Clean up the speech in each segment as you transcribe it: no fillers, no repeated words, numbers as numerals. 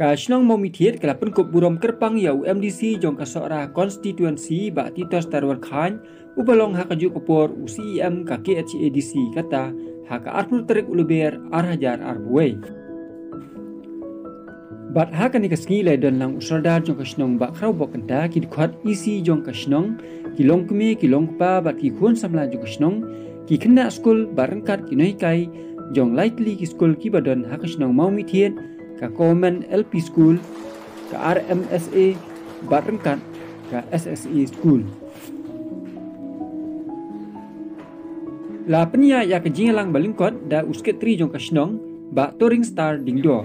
Shnong Mawmihthied kala Pynkup burom kyrpang ya UMDC jong kasora konstituensi Bah Titos W.Chyne ubalong hakaju kopor U CEM ka KHADC kata haka arpur terik uluber arhajar arbuai. Bat haka ni kasngi lai don lang usardar jong Shnong ba krau bok kenta ki dikhat isi jong Shnong kilong kumi kilong pa bat ki khun samla jong Shnong ki kena skul barengkat ki noi kai jong likely ki skul ki badon haka Shnong Mawmihthied ka Common LP School, ka RMSA, barengkat ka SSE School. La penya ya kejingalang balingkot da usket tri jong ka Shnong ba touring star dingdo.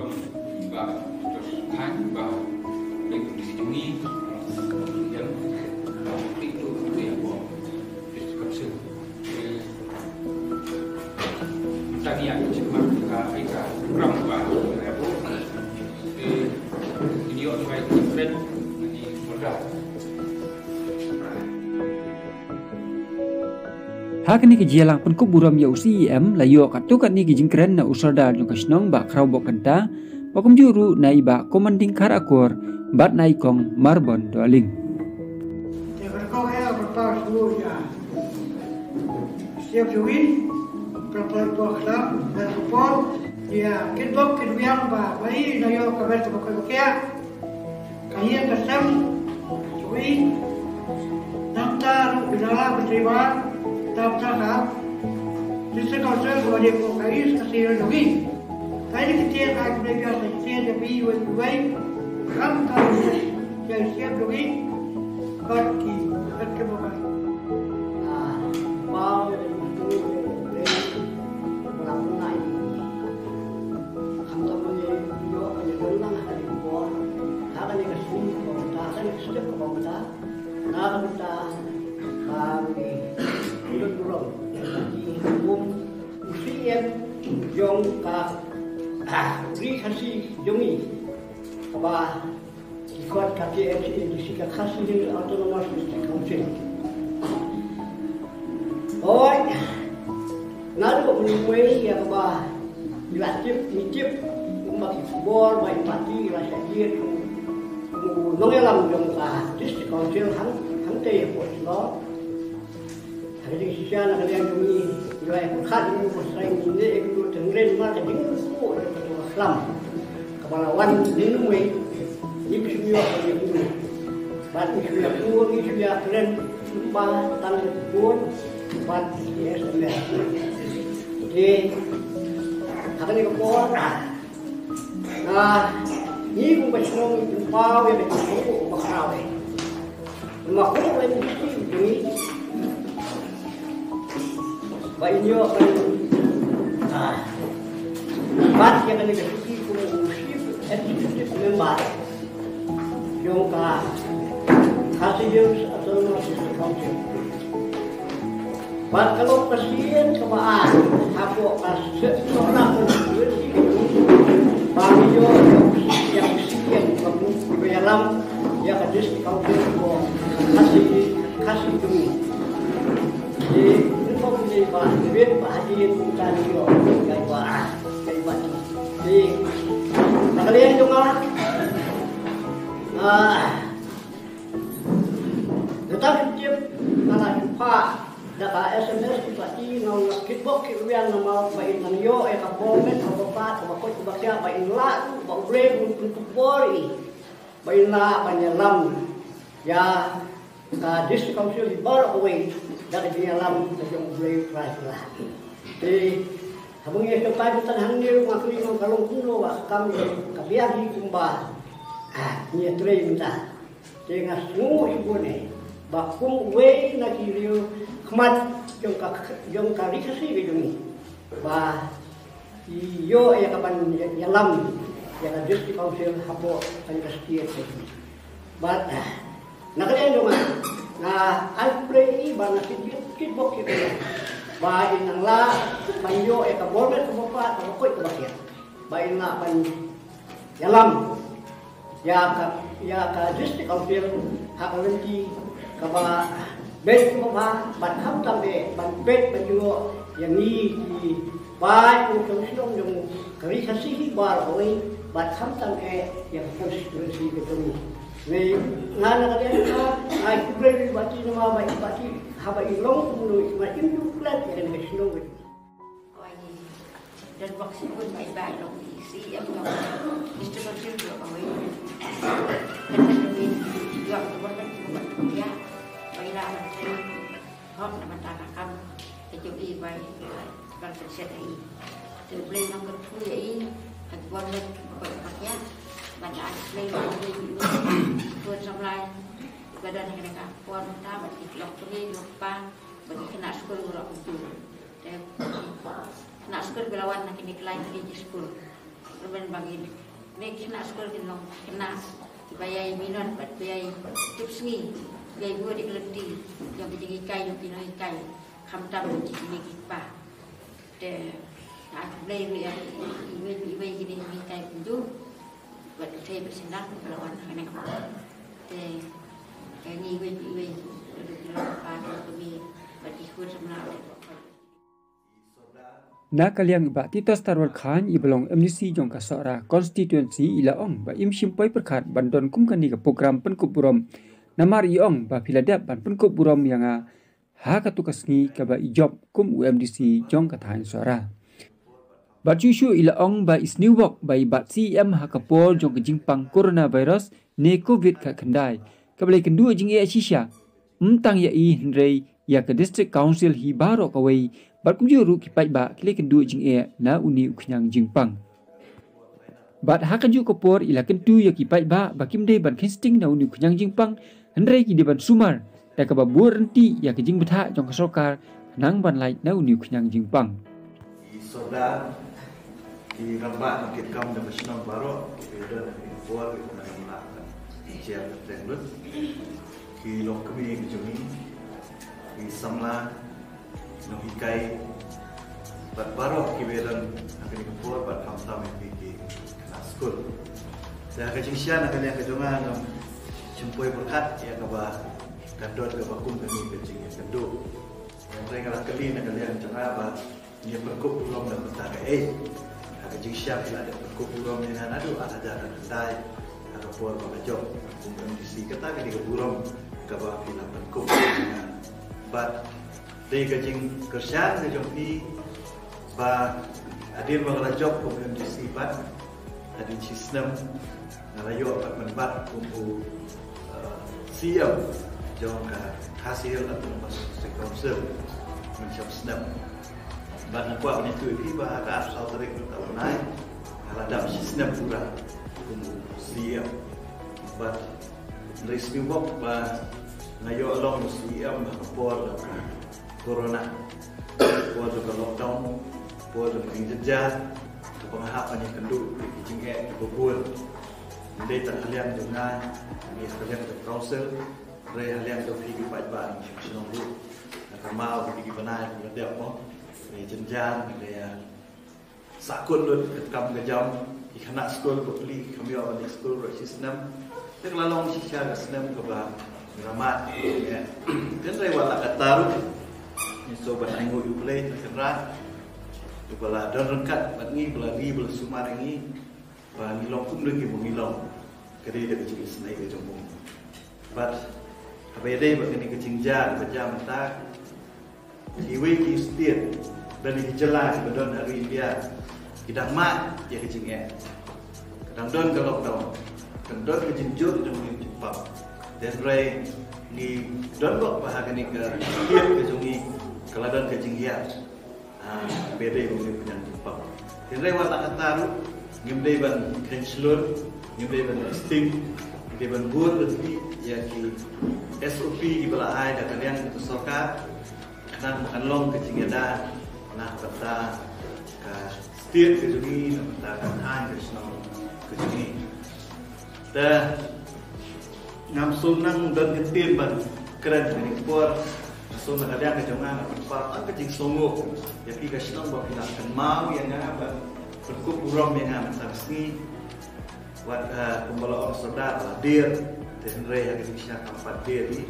Hak ni kejialang Pynkup burom ya U CEM layo katukat ni kijingkren na usardar jong ka Shnong ba krau bok kenta bakum juru na iba komanding kar akor bat na ikong marbon doaling. Siap juin propon pokla dan support dia kitbok kidwiang ba mai layo kabar to kokya kaya kasam juin daftar bidala berterima daftar jisa kausel wajib ko kais kasih lagi kaya kita akan belajar saja tapi wajib kam kam jadi siap lagi bagi berkebukan mau Yung kasih jungi apa ikut KHADC Bah kasih dengan autonomous district council. Oh, nalu menemui ya apa dilatih mitip bagi football, main parti, rasa dia nongelam yung district council hang teh buat lo. Hari ini sisa nak kalian jungi wilayah Pynkup ini bersaing ini itu tenggelam mana dengan semua Islam kepalawan dinamai ini semua yang itu batu semua pun ini semua keren lupa tanah pun bat ya semua jadi hari ini kepor ini pun Shnong itu pau yang itu bakal makhluk lain mesti ini ba inyo kan bat yang kami kasih ku executive member yung kasih atau district council bat kalau presiden kebaan hapo kasih orang ba inyo yang dalam ya ke district council ko kasih dulu di Pak Bibit Pak Haji bukan yo gaiba di kalian juga tetapi tiap kalau jumpa data SMS berarti nol kitbok kian nama baik nanyo kapomen kapopat kapot kubakya baik la bau brave untuk bori baik la panyalam ya ka district council di bar away dari dia lam yang boleh lah. Jadi, kamu yang cepat kita handir makni kalau kuno kami kabiari kumba. Ni tray minta. Dengan semua ibu ni, bakum way nak kiriu kemat yang kari kasih begini. Bah, iyo yang kapan yang lam yang district council hapo pangkastia. But, nak kalian cuma. Nah, alprei bana kitbok kita. Bain nang la panyo kabormet kamopa kamoy kabakya. Bain na pan yalam. Ya ka district council hakalenti kaba bet kamopa ban ham tambe ban bet panyo yang ni di baik untuk Shnong yung kari kasih bar oi bat hamtam yang konstitusi ketemu. Ni ngana kalian ai kubre bati nama mai bati haba ilong mulu mai imbu klat yang Shnong. Dan vaksin pun baik-baik long U CEM long Mr. Bakir juga kawai. Dan demi juga kemudian buat dia baiklah menteri hok nama tanakan kecuali baik kalau tersedia. Terboleh nak berfui buat berpakaian banyak asli buat sampai badan mereka puan tak bagi lok ni lupa bagi kena sekolah orang itu dan nak sekolah belawan nak ini lain di sekolah kemudian bagi ni kena sekolah kena dibayar minat bayar tips ni gaya buat dikeleti yang berjegi kai yang pindah kai kamtam ini kita deh aku boleh ibu gini minta itu buat saya bersenang berlawan dengan aku. Ini ibu berdua pada kami berikut sebenarnya. Na kaliang Bah Titos W.Chyne ibelong MDC jong kasora constituency ila ong ba im simpoi perkat bandon kum kani ke program Pynkup burom. Namar iong ba piladap ban Pynkup burom yang ha katukasngi ka ba ijob kum UMDC jong kathain suara. Bat cucu ila ong ba isniwok ba bat CEM hakapol jong kejingpang coronavirus ne COVID ka kendai. Kabelai kendua jing e shisha. Mtang ya i hendrei ya ke district council hi baro kawai bat kumjuru kipai ba kile kendua jing e na uni uknyang jingpang. Bat hakaju kapor ila kentu ya kipai ba bakimdei ban kinsting na uni uknyang jingpang hendrei ki deban sumar. Da ka ba burenti ya ke jing betha jong kasokar nang ban lai na uni uknyang jingpang. Soda di rambat mungkin kamu dapat Shnong baru kita buat kita melakukan ujian tertentu di lokasi kejumi di samla nohikai baru kita akan dibuat pada kamtam di sekolah. Saya kejengsian akan yang kejongan jempoi berkat ya kaba kadot kebakum kami kejeng kedua. Yang mereka kali nak kalian cerah dia Pynkup burom dan bertaga kejeng siap bila ada Pynkup burom dengan adu ada jalan kendai ada puan job UMDC kata ke di burom ke bawah bila Pynkup but dari kejeng kerjaan kejeng ni ba adil bangla job UMDC but adil sistem ngalayo akan membat kumpu CEM jong hasil atau masuk konsel macam sistem Bana kuat ni tu iba agak asal tarik tahun naik kalau ada sistem pura untuk CEM. But dari sebab ngayo along CEM por corona, por juga lockdown, por juga jejak, pengahapan yang kendu di jingke berbuat. Dari kalian dengan ni kalian ke council, dari kalian ke pergi pajak Shnong bu, akan mau pergi benar dia mau. Jenjang dia sakut lut kam kejam ikana sekolah beli kami awal di sekolah bersistem dan lalang sisa sistem ke bah ramat ya dan rewala kataru ni sobat anggo you play terkerat kepala dan rengkat batngi belagi bel sumar ini ba ngilong kum lagi mengilong kedi dia kecil senai ke jombong but apa dia begini kecingjang berjam tak iwe ki stir dan jelas bedon hari India tidak mat dia kecingnya kadang don ke lockdown kadang ke jenjur dengan cepat dan ray ni don kok bahagian ni ke dia ke jungi kalau don ke jinggia beda mungkin punya cepat dan ray watak taruh ngimdai ban kanslur ngimdai ban sting ngimdai ban bur lebih ya ki SOP di belahai dan kalian itu sokar kadang makan long ke jinggia nak kata setiap kejungi nak kata kan Shnong kejungi dah ngam sunang dan ketir ban keren ini por sunang ada kejongan nak apa kejing songo jadi ke Shnong bawa pindah mau yang apa Pynkup burom yang am saksi buat pembalap orang saudara hadir dan raya Indonesia kampat diri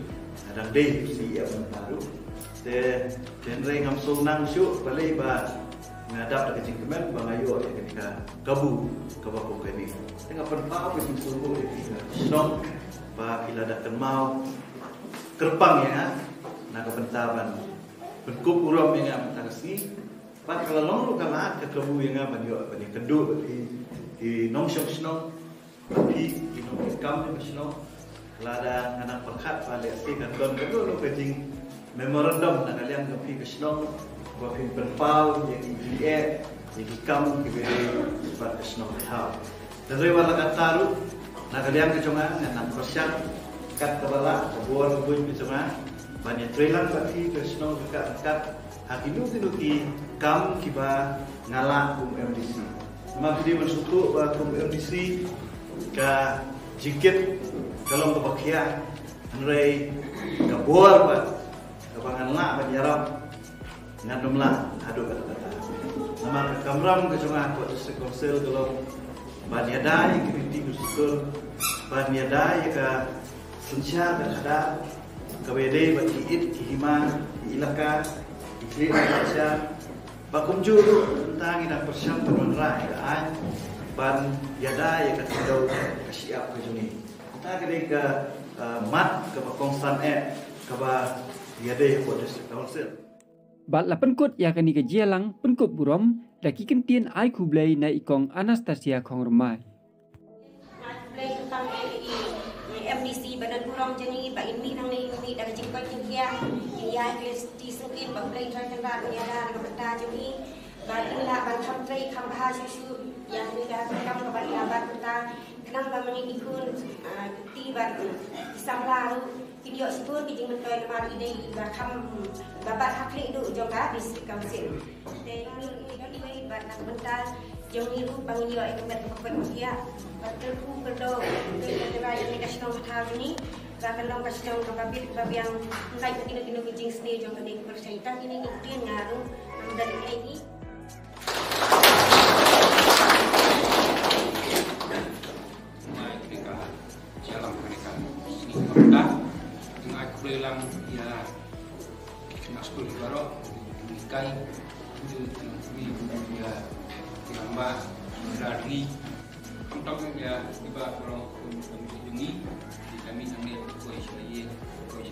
dan deh CEM baru dan raya ngam sunang syuk balai ba ngadap dekat jingkemen bangayo ya ketika gabu kabakung kami tengah penpau itu sungguh ketika Shnong ba bila dak mau kyrpang ya naga pentaban Pynkup burom yang mentangsi pak kalau long lu kala ke gabu yang banyo bani kendu di nong Shnong di nong kam di Shnong lada anak perkat pada si kan don kedu lu kejing memorandum nak kalian ke Shnong Bapin berpau yang IDE, yang ikam diberi sebab Shnong Mawmihthied. Dan rewala kataru, nak kalian kecongan dengan persiap kat kepala, kebuar kebuj kecongan, banyak trailan bagi Shnong dekat hak induki kam kiba ngalah kum MDC. Memang dia bersyukur bahawa kum MDC ke jikit kalau kebakian, andai kebuar bah, kebangan lah berjarab. Ngadumlah adu kata-kata. Nama kamram ke cuma aku sekonsel kalau banyadai kritik usul banyadai ke sensyar dan ada kewede bagi it kihima ilaka iklim sensyar bakum juru tentang ina persiap penonrai ke an ban yadai ke tidau ke siap ke juni. Kita ke mat ke konstan ke ba yadai ke konsel. Bat la Pynkup ya kani ke jelang Pynkup burom daki kentien ai kublai na ikong Anastasia kong remai. Play tentang MDC badan burom jeni ba ini nang ni dak jingkoi jingkia ya di sungkin ba play try tanda ni ada ke benda jeni ba inilah ban tham play kham ha susu yang ni dah kam ba ya ba kita kenang ba meni ikun ti ba samla video sebut bijing mentoi nama ide ba kham babat hakli du jongka bis kausin tengni ini ba nak benda jong ni ru bang yo ek bet pokon dia betul ku kedo kerai ini ka Shnong Mawmihthied ni ba kalong ka Shnong ka bit ba yang ngai kini bijing sne jong ni percaya ini dia ngaru dan ini Bilang ya nak sekolah baru kai itu ya tambah dari untuk ya tiba orang kami ini kami sangat kuat sekali kuat